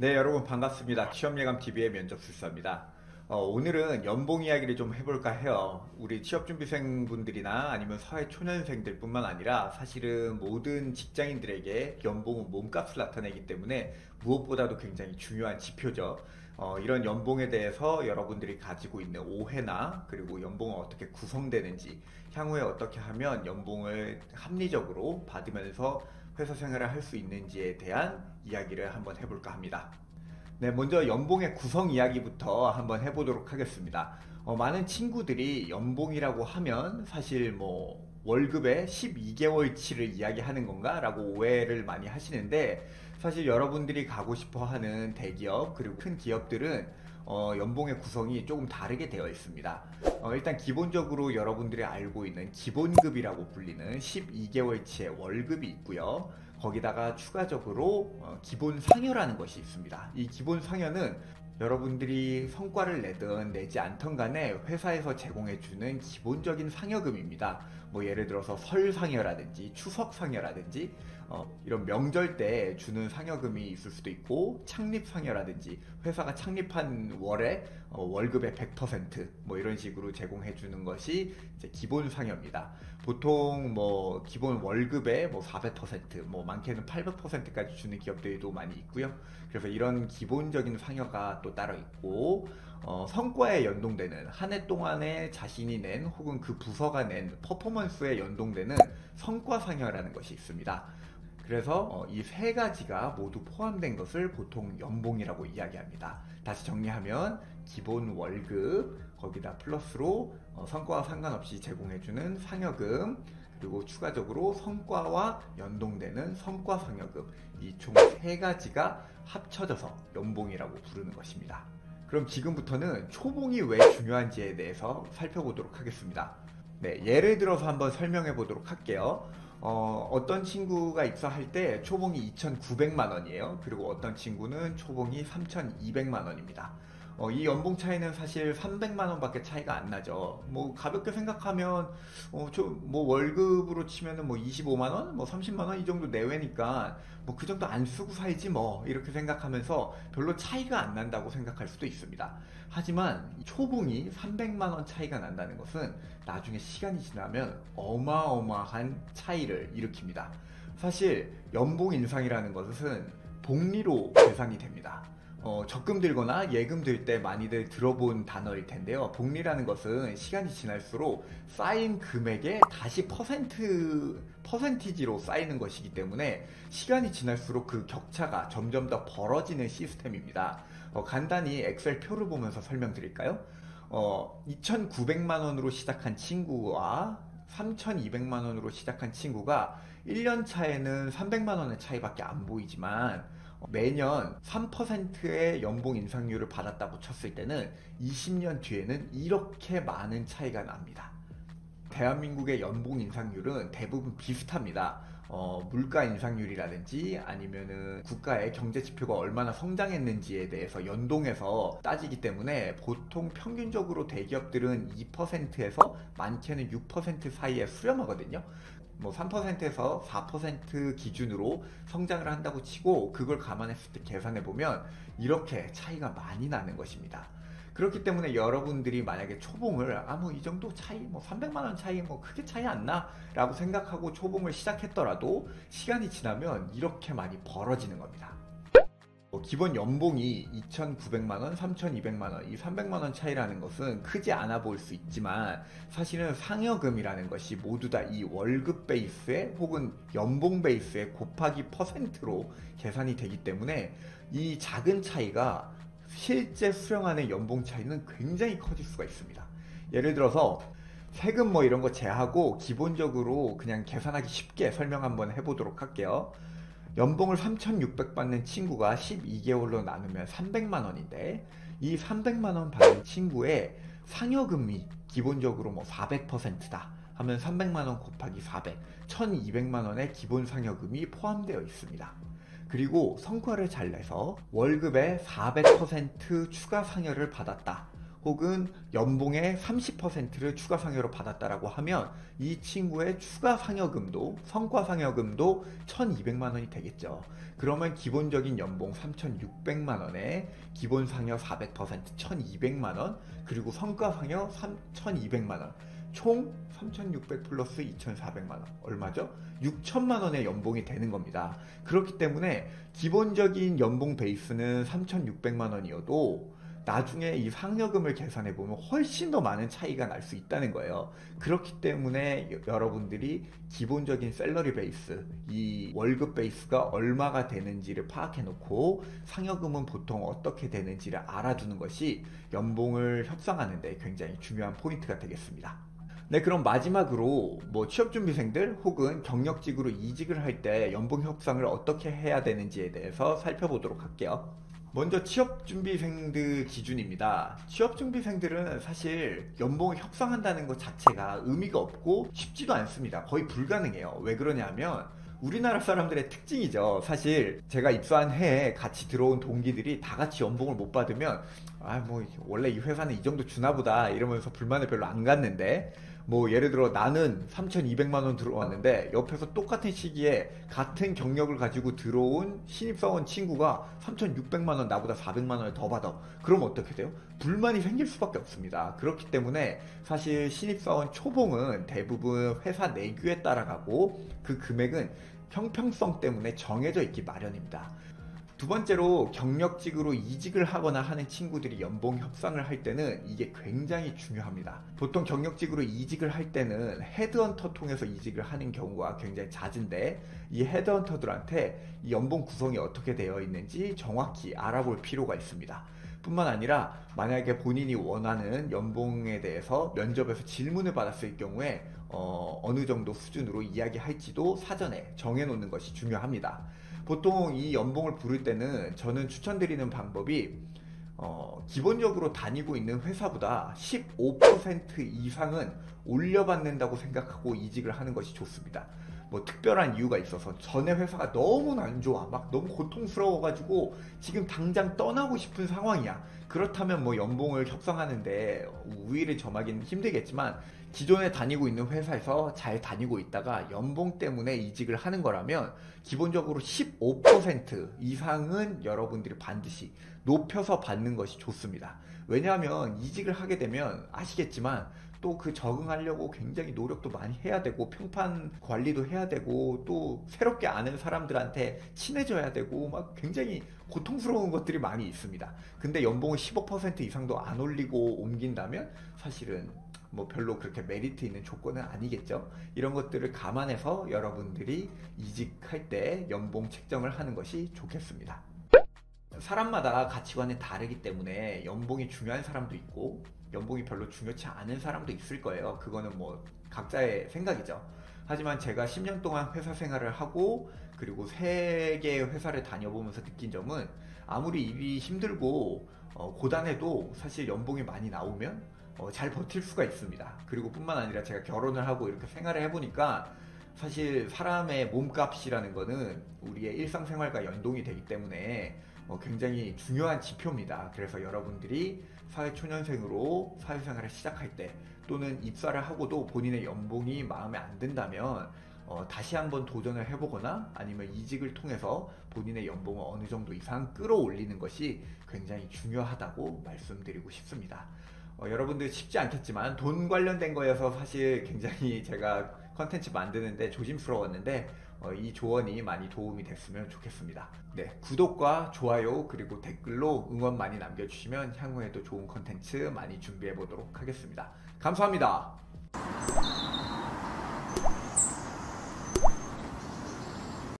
네, 여러분 반갑습니다. 취업예감TV의 면접술사입니다. 오늘은 연봉 이야기를 좀 해볼까 해요. 우리 취업준비생분들이나 아니면 사회초년생들 뿐만 아니라 사실은 모든 직장인들에게 연봉은 몸값을 나타내기 때문에 무엇보다도 굉장히 중요한 지표죠. 이런 연봉에 대해서 여러분들이 가지고 있는 오해나 그리고 연봉은 어떻게 구성되는지, 향후에 어떻게 하면 연봉을 합리적으로 받으면서 회사 생활을 할 수 있는지에 대한 이야기를 한번 해볼까 합니다. 네, 먼저 연봉의 구성 이야기부터 한번 해보도록 하겠습니다. 많은 친구들이 연봉이라고 하면 사실 뭐 월급의 12개월치를 이야기하는 건가? 라고 오해를 많이 하시는데, 사실 여러분들이 가고 싶어 하는 대기업 그리고 큰 기업들은 연봉의 구성이 조금 다르게 되어 있습니다. 일단 기본적으로 여러분들이 알고 있는 기본급이라고 불리는 12개월치의 월급이 있고요. 거기다가 추가적으로 기본 상여라는 것이 있습니다. 이 기본 상여는 여러분들이 성과를 내든 내지 않던 간에 회사에서 제공해주는 기본적인 상여금입니다. 뭐 예를 들어서 설 상여라든지 추석 상여라든지 이런 명절 때 주는 상여금이 있을 수도 있고, 창립 상여라든지 회사가 창립한 월에 월급의 100%뭐 이런 식으로 제공해 주는 것이 이제 기본 상여입니다. 보통 뭐 기본 월급의 뭐 400%, 뭐 많게는 800%까지 주는 기업들도 많이 있고요. 그래서 이런 기본적인 상여가 또 따로 있고, 성과에 연동되는 한 해 동안에 자신이 낸 혹은 그 부서가 낸 퍼포먼스에 연동되는 성과 상여라는 것이 있습니다. 그래서 이 세 가지가 모두 포함된 것을 보통 연봉이라고 이야기합니다. 다시 정리하면 기본 월급, 거기다 플러스로 성과와 상관없이 제공해주는 상여금, 그리고 추가적으로 성과와 연동되는 성과 상여금, 이 총 세 가지가 합쳐져서 연봉이라고 부르는 것입니다. 그럼 지금부터는 초봉이 왜 중요한지에 대해서 살펴보도록 하겠습니다. 네, 예를 들어서 한번 설명해 보도록 할게요. 어떤 친구가 입사할 때 초봉이 2,900만 원이에요. 그리고 어떤 친구는 초봉이 3,200만 원입니다. 이 연봉 차이는 사실 300만 원밖에 차이가 안 나죠. 뭐 가볍게 생각하면 뭐 월급으로 치면은 뭐 25만 원, 뭐 30만 원 이 정도 내외니까 뭐 그 정도 안 쓰고 살지 뭐 이렇게 생각하면서 별로 차이가 안 난다고 생각할 수도 있습니다. 하지만 초봉이 300만 원 차이가 난다는 것은 나중에 시간이 지나면 어마어마한 차이를 일으킵니다. 사실 연봉 인상이라는 것은 복리로 계산이 됩니다. 적금 들거나 예금 들 때 많이들 들어본 단어일 텐데요. 복리라는 것은 시간이 지날수록 쌓인 금액에 다시 퍼센티지로 쌓이는 것이기 때문에 시간이 지날수록 그 격차가 점점 더 벌어지는 시스템입니다. 간단히 엑셀 표를 보면서 설명드릴까요? 2,900만 원으로 시작한 친구와 3,200만 원으로 시작한 친구가 1년 차에는 300만 원의 차이밖에 안 보이지만, 매년 3%의 연봉 인상률을 받았다고 쳤을 때는 20년 뒤에는 이렇게 많은 차이가 납니다. 대한민국의 연봉 인상률은 대부분 비슷합니다. 물가 인상률이라든지 아니면은 국가의 경제 지표가 얼마나 성장했는지에 대해서 연동해서 따지기 때문에 보통 평균적으로 대기업들은 2%에서 많게는 6% 사이에 수렴하거든요. 뭐 3%에서 4% 기준으로 성장을 한다고 치고 그걸 감안했을 때 계산해 보면 이렇게 차이가 많이 나는 것입니다. 그렇기 때문에 여러분들이 만약에 초봉을 뭐 이 정도 차이, 뭐 300만 원 차이 뭐 크게 차이 안 나 라고 생각하고 초봉을 시작했더라도 시간이 지나면 이렇게 많이 벌어지는 겁니다. 기본 연봉이 2,900만 원, 3,200만 원, 이 300만 원 차이라는 것은 크지 않아 보일 수 있지만, 사실은 상여금이라는 것이 모두 다 이 월급 베이스에 혹은 연봉 베이스에 곱하기 퍼센트로 계산이 되기 때문에 이 작은 차이가 실제 수령하는 연봉 차이는 굉장히 커질 수가 있습니다. 예를 들어서 세금 뭐 이런 거 제하고 기본적으로 그냥 계산하기 쉽게 설명 한번 해보도록 할게요. 연봉을 3,600 받는 친구가 12개월로 나누면 300만 원인데, 이 300만 원 받는 친구의 상여금이 기본적으로 뭐 400%다 하면 300만 원 곱하기 400, 1,200만 원의 기본 상여금이 포함되어 있습니다. 그리고 성과를 잘 내서 월급의 400% 추가 상여를 받았다 혹은 연봉의 30%를 추가 상여로 받았다라고 하면 이 친구의 추가 상여금도 성과 상여금도 1200만 원이 되겠죠. 그러면 기본적인 연봉 3600만 원에 기본 상여 400% 1200만 원, 그리고 성과 상여 1200만 원, 총 3600 플러스 2400만 원, 얼마죠? 6000만 원의 연봉이 되는 겁니다. 그렇기 때문에 기본적인 연봉 베이스는 3600만 원이어도 나중에 이 상여금을 계산해 보면 훨씬 더 많은 차이가 날 수 있다는 거예요. 그렇기 때문에 여러분들이 기본적인 샐러리 베이스, 이 월급 베이스가 얼마가 되는지를 파악해 놓고 상여금은 보통 어떻게 되는지를 알아두는 것이 연봉을 협상하는 데 굉장히 중요한 포인트가 되겠습니다. 네, 그럼 마지막으로 취업준비생들 혹은 경력직으로 이직을 할 때 연봉 협상을 어떻게 해야 되는지에 대해서 살펴보도록 할게요. 먼저 취업준비생들 기준입니다. 취업준비생들은 사실 연봉을 협상한다는 것 자체가 의미가 없고 쉽지도 않습니다. 거의 불가능해요. 왜 그러냐면 우리나라 사람들의 특징이죠. 사실 제가 입사한 해에 같이 들어온 동기들이 다 같이 연봉을 못 받으면 원래 이 회사는 이 정도 주나 보다 이러면서 불만을 별로 안 갖는데, 예를 들어 나는 3200만 원 들어왔는데 옆에서 똑같은 시기에 같은 경력을 가지고 들어온 신입사원 친구가 3600만 원 나보다 400만 원을 더 받아. 그럼 어떻게 돼요? 불만이 생길 수밖에 없습니다. 그렇기 때문에 사실 신입사원 초봉은 대부분 회사 내규에 따라가고 그 금액은 형평성 때문에 정해져 있기 마련입니다. 두 번째로 경력직으로 이직을 하거나 하는 친구들이 연봉 협상을 할 때는 이게 굉장히 중요합니다. 보통 경력직으로 이직을 할 때는 헤드헌터 통해서 이직을 하는 경우가 굉장히 잦은데, 이 헤드헌터들한테 이 연봉 구성이 어떻게 되어 있는지 정확히 알아볼 필요가 있습니다. 뿐만 아니라 만약에 본인이 원하는 연봉에 대해서 면접에서 질문을 받았을 경우에 어느 정도 수준으로 이야기할지도 사전에 정해놓는 것이 중요합니다. 보통 이 연봉을 부를 때는 저는 추천드리는 방법이 기본적으로 다니고 있는 회사보다 15% 이상은 올려받는다고 생각하고 이직을 하는 것이 좋습니다. 특별한 이유가 있어서 전에 회사가 너무 안 좋아, 막 너무 고통스러워가지고 지금 당장 떠나고 싶은 상황이야. 그렇다면 연봉을 협상하는데 우위를 점하기는 힘들겠지만, 기존에 다니고 있는 회사에서 잘 다니고 있다가 연봉 때문에 이직을 하는 거라면 기본적으로 15% 이상은 여러분들이 반드시 높여서 받는 것이 좋습니다. 왜냐하면 이직을 하게 되면 아시겠지만 또 그 적응하려고 굉장히 노력도 많이 해야 되고 평판 관리도 해야 되고 또 새롭게 아는 사람들한테 친해져야 되고 막 굉장히 고통스러운 것들이 많이 있습니다. 근데 연봉을 15% 이상도 안 올리고 옮긴다면 사실은 별로 그렇게 메리트 있는 조건은 아니겠죠. 이런 것들을 감안해서 여러분들이 이직할 때 연봉 책정을 하는 것이 좋겠습니다. 사람마다 가치관이 다르기 때문에 연봉이 중요한 사람도 있고 연봉이 별로 중요치 않은 사람도 있을 거예요. 그거는 각자의 생각이죠. 하지만 제가 10년 동안 회사 생활을 하고 그리고 3개의 회사를 다녀보면서 느낀 점은, 아무리 일이 힘들고 고단해도 사실 연봉이 많이 나오면 잘 버틸 수가 있습니다. 그리고 뿐만 아니라 제가 결혼을 하고 이렇게 생활을 해보니까 사실 사람의 몸값이라는 거는 우리의 일상생활과 연동이 되기 때문에 굉장히 중요한 지표입니다. 그래서 여러분들이 사회초년생으로 사회생활을 시작할 때 또는 입사를 하고도 본인의 연봉이 마음에 안 든다면 다시 한번 도전을 해보거나 아니면 이직을 통해서 본인의 연봉을 어느 정도 이상 끌어올리는 것이 굉장히 중요하다고 말씀드리고 싶습니다. 여러분들 쉽지 않겠지만 돈 관련된 거여서 사실 굉장히 제가 컨텐츠 만드는데 조심스러웠는데 이 조언이 많이 도움이 됐으면 좋겠습니다. 네, 구독과 좋아요 그리고 댓글로 응원 많이 남겨주시면 향후에도 좋은 컨텐츠 많이 준비해 보도록 하겠습니다. 감사합니다.